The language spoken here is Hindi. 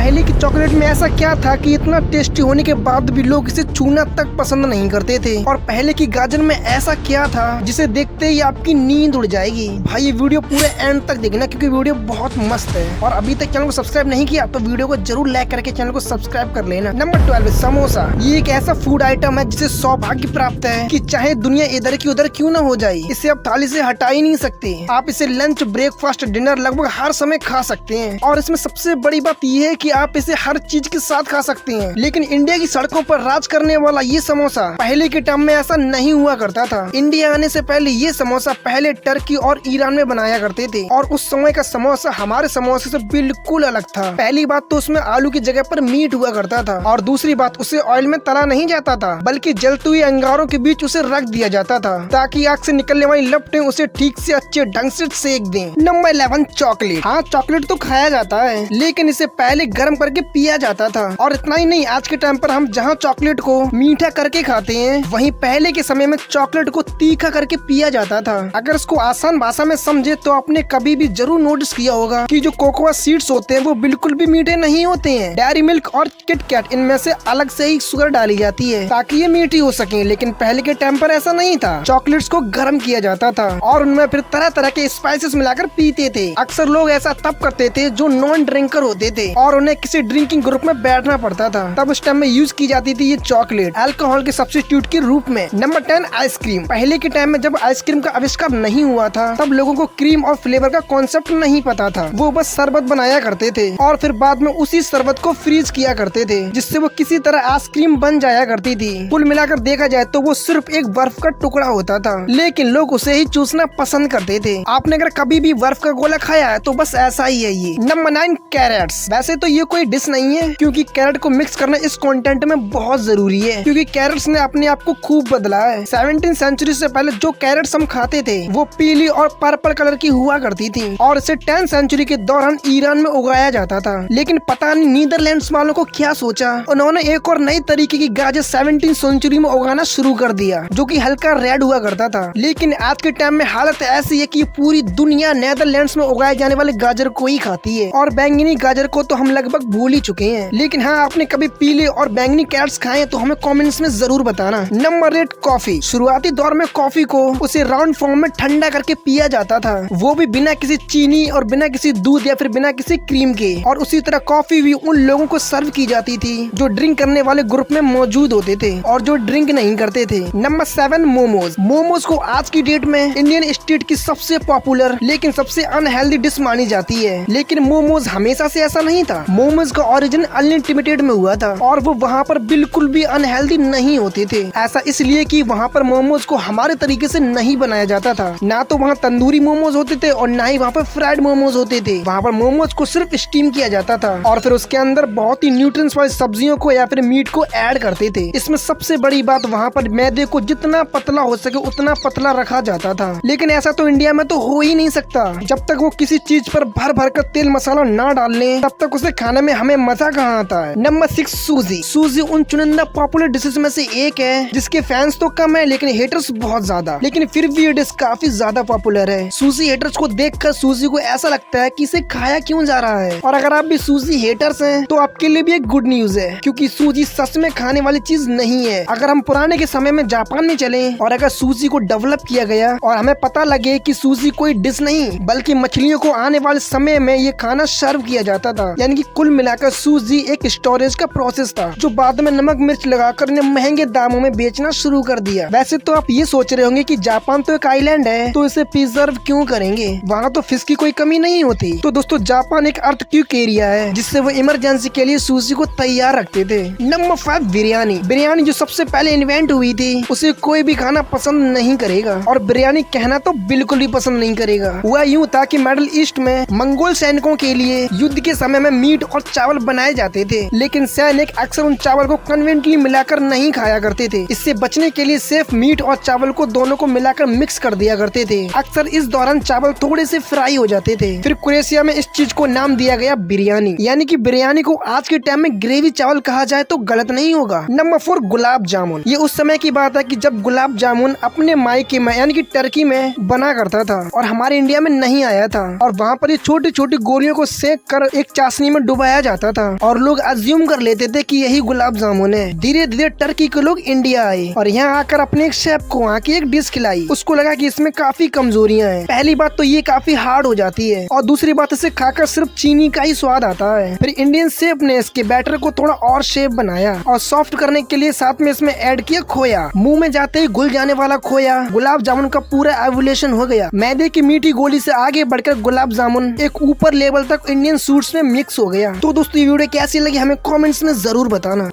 पहले की चॉकलेट में ऐसा क्या था कि इतना टेस्टी होने के बाद भी लोग इसे छूना तक पसंद नहीं करते थे। और पहले की गाजर में ऐसा क्या था जिसे देखते ही आपकी नींद उड़ जाएगी। भाई ये वीडियो पूरे एंड तक देखना क्योंकि वीडियो बहुत मस्त है। और अभी तक चैनल को सब्सक्राइब नहीं किया तो वीडियो को जरूर लाइक करके चैनल को सब्सक्राइब कर लेना। नंबर 12 समोसा। ये एक ऐसा फूड आइटम है जिसे सौभाग्य प्राप्त है कि चाहे दुनिया इधर की उधर क्यों न हो जाए, इसे आप थाली से हटा ही नहीं सकते। आप इसे लंच, ब्रेकफास्ट, डिनर लगभग हर समय खा सकते हैं। और इसमें सबसे बड़ी बात यह है कि आप इसे हर चीज के साथ खा सकते हैं। लेकिन इंडिया की सड़कों पर राज करने वाला ये समोसा पहले के टाइम में ऐसा नहीं हुआ करता था। इंडिया आने से पहले ये समोसा पहले टर्की और ईरान में बनाया करते थे। और उस समय का समोसा हमारे समोसे से बिल्कुल अलग था। पहली बात तो उसमें आलू की जगह पर मीट हुआ करता था। और दूसरी बात, उसे ऑयल में तला नहीं जाता था बल्कि जलती हुई अंगारों के बीच उसे रख दिया जाता था ताकि आग से निकलने वाली लपटें उसे ठीक से अच्छे ढंग से सेक दें। Number 11 chocolate. हाँ, चॉकलेट तो खाया जाता है लेकिन इसे पहले गर्म करके पिया जाता था। और इतना ही नहीं, आज के टाइम पर हम जहाँ चॉकलेट को मीठा करके खाते हैं वहीं पहले के समय में चॉकलेट को तीखा करके पिया जाता था। अगर इसको आसान भाषा में समझे तो आपने कभी भी जरूर नोटिस किया होगा कि जो कोकोआ सीड्स होते हैं वो बिल्कुल भी मीठे नहीं होते हैं। डेयरी मिल्क और किटकैट इनमें से अलग से ही शुगर डाली जाती है ताकि ये मीठी हो सके। लेकिन पहले के टाइम पर ऐसा नहीं था। चॉकलेट्स को गर्म किया जाता था और उनमें फिर तरह तरह के स्पाइसेस मिलाकर पीते थे। अक्सर लोग ऐसा तब करते थे जो नॉन ड्रिंकर होते थे और उन्हें किसी ड्रिंकिंग ग्रुप में बैठना पड़ता था। तब उस टाइम में यूज की जाती थी ये चॉकलेट अल्कोहल के सब्स्टिट्यूट के रूप में। Number 10 ice cream. पहले के टाइम में जब आइसक्रीम का आविष्कार नहीं हुआ था तब लोगों को क्रीम और फ्लेवर का कॉन्सेप्ट नहीं पता था। वो बस शरबत बनाया करते थे और फिर बाद में उसी शरबत को फ्रीज किया करते थे जिससे वो किसी तरह आइसक्रीम बन जाया करती थी। कुल मिलाकर देखा जाए तो वो सिर्फ एक बर्फ का टुकड़ा होता था लेकिन लोग उसे ही चूसना पसंद करते थे। आपने अगर कभी भी बर्फ का गोला खाया है तो बस ऐसा ही है ये। Number 9 carats. वैसे तो ये कोई डिश नहीं है क्योंकि कैरेट को मिक्स करना इस कंटेंट में बहुत जरूरी है क्योंकि कैरेट्स ने अपने आप को खूब बदला है। 17वीं सेंचुरी से पहले जो कैरेट्स हम खाते थे वो पीली और पर्पल कलर की हुआ करती थी और इसे 10वीं सेंचुरी के दौरान ईरान में उगाया जाता था। लेकिन पता नहीं नीदरलैंड्स वालों को क्या सोचा, उन्होंने एक और नई तरीके की गाजर 17वीं सेंचुरी में उगाना शुरू कर दिया जो कि हल्का रेड हुआ करता था। लेकिन आज के टाइम में हालत ऐसी है कि पूरी दुनिया नीदरलैंड्स में उगाए जाने वाले गाजर को ही खाती है और बैंगनी गाजर को तो हम लगभग भूल ही चुके हैं। लेकिन हाँ, आपने कभी पीले और बैंगनी कैरेट्स खाए तो हमें कमेंट्स में जरूर बताना। Number 8 coffee. शुरुआती दौर में कॉफी को उसे राउंड फॉर्म में ठंडा करके पिया जाता था, वो भी बिना किसी चीनी और बिना किसी दूध या फिर बिना किसी क्रीम के। और उसी तरह कॉफी भी उन लोगों को सर्व की जाती थी जो ड्रिंक करने वाले ग्रुप में मौजूद होते थे और जो ड्रिंक नहीं करते थे। नंबर 7 मोमोज। मोमोज को आज की डेट में इंडियन स्टेट की सबसे पॉपुलर लेकिन सबसे अनहेल्दी डिश मानी जाती है। लेकिन मोमोज हमेशा से ऐसा नहीं था। मोमोज का ओरिजिन अनलिमिटेड में हुआ था और वो वहाँ पर बिल्कुल भी अनहेल्दी नहीं होते थे। ऐसा इसलिए कि वहाँ पर मोमोज को हमारे तरीके से नहीं बनाया जाता था। ना तो वहाँ तंदूरी मोमोज होते थे और ना ही वहाँ पर फ्राइड मोमोज होते थे। वहाँ पर मोमोज को सिर्फ स्टीम किया जाता था और फिर उसके अंदर बहुत ही न्यूट्रिएंट्स वाली सब्जियों को या फिर मीट को ऐड करते थे। इसमें सबसे बड़ी बात, वहाँ पर मैदे को जितना पतला हो सके उतना पतला रखा जाता था। लेकिन ऐसा तो इंडिया में तो हो ही नहीं सकता। जब तक वो किसी चीज पर भर भर कर तेल मसाला ना डाल लें तब तक उसे खाने में हमें मजा कहाँ आता है। नंबर 6 सूजी। सूजी उन चुनिंदा पॉपुलर डिशेस में से एक है जिसके फैंस तो कम है लेकिन हेटर्स बहुत ज्यादा। लेकिन फिर भी ये डिश काफी ज्यादा पॉपुलर है। सूजी हेटर्स को देखकर सूजी को ऐसा लगता है कि इसे खाया क्यों जा रहा है। और अगर आप भी सूजी हेटर्स हैं तो आपके लिए भी एक गुड न्यूज है क्योंकि सूजी सच में खाने वाली चीज नहीं है। अगर हम पुराने के समय में जापान में चले और अगर सूजी को डेवलप किया गया और हमें पता लगे कि सूजी कोई डिश नहीं बल्कि मछलियों को आने वाले समय में ये खाना सर्व किया जाता था, यानी कि कुल मिलाकर सूजी एक स्टोरेज का प्रोसेस था जो बाद में नमक मिर्च लगाकर ने महंगे दामों में बेचना शुरू कर दिया। वैसे तो आप ये सोच रहे होंगे कि जापान तो एक आइलैंड है तो इसे प्रिजर्व क्यों करेंगे, वहाँ तो फिश की कोई कमी नहीं होती। तो दोस्तों, जापान एक अर्थक्वेक एरिया है जिससे वो इमरजेंसी के लिए सूजी को तैयार रखते थे। नंबर 5 बिरयानी। बिरयानी जो सबसे पहले इन्वेंट हुई थी उसे कोई भी खाना पसंद नहीं करेगा और बिरयानी कहना तो बिल्कुल भी पसंद नहीं करेगा। हुआ यूँ था कि मिडिल ईस्ट में मंगोल सैनिकों के लिए युद्ध के समय में मीट और चावल बनाए जाते थे लेकिन सैनिक अक्सर उन चावल को कन्वेंटली मिलाकर नहीं खाया करते थे। इससे बचने के लिए सिर्फ मीट और चावल को दोनों को मिलाकर मिक्स कर दिया करते थे। अक्सर इस दौरान चावल थोड़े से फ्राई हो जाते थे। फिर क्रोएशिया में इस चीज को नाम दिया गया बिरयानी, यानी कि बिरयानी को आज के टाइम में ग्रेवी चावल कहा जाए तो गलत नहीं होगा। नंबर 4 गुलाब जामुन। ये उस समय की बात है कि जब गुलाब जामुन अपने मायके में यानी कि टर्की में बना करता था और हमारे इंडिया में नहीं आया था और वहाँ पर ये छोटी छोटी गोलियों को सेक कर एक चाशनी में खुबाया जाता था और लोग अज्यूम कर लेते थे कि यही गुलाब जामुन है। धीरे धीरे टर्की के लोग इंडिया आए और यहाँ आकर अपने एक शेफ को वहाँ की एक डिश खिलाई। उसको लगा कि इसमें काफी कमजोरियां हैं। पहली बात तो ये काफी हार्ड हो जाती है और दूसरी बात इसे खाकर सिर्फ चीनी का ही स्वाद आता है। फिर इंडियन शेफ ने इसके बैटर को थोड़ा और शेप बनाया और सॉफ्ट करने के लिए साथ में इसमें ऐड किया खोया। मुंह में जाते ही घुल जाने वाला खोया गुलाब जामुन का पूरा एवोल्यूशन हो गया। मैदे की मीठी गोली से आगे बढ़कर गुलाब जामुन एक ऊपर लेवल तक इंडियन स्वीट्स में मिक्स हो गया। तो दोस्तों ये वीडियो कैसी लगी हमें कमेंट्स में जरूर बताना।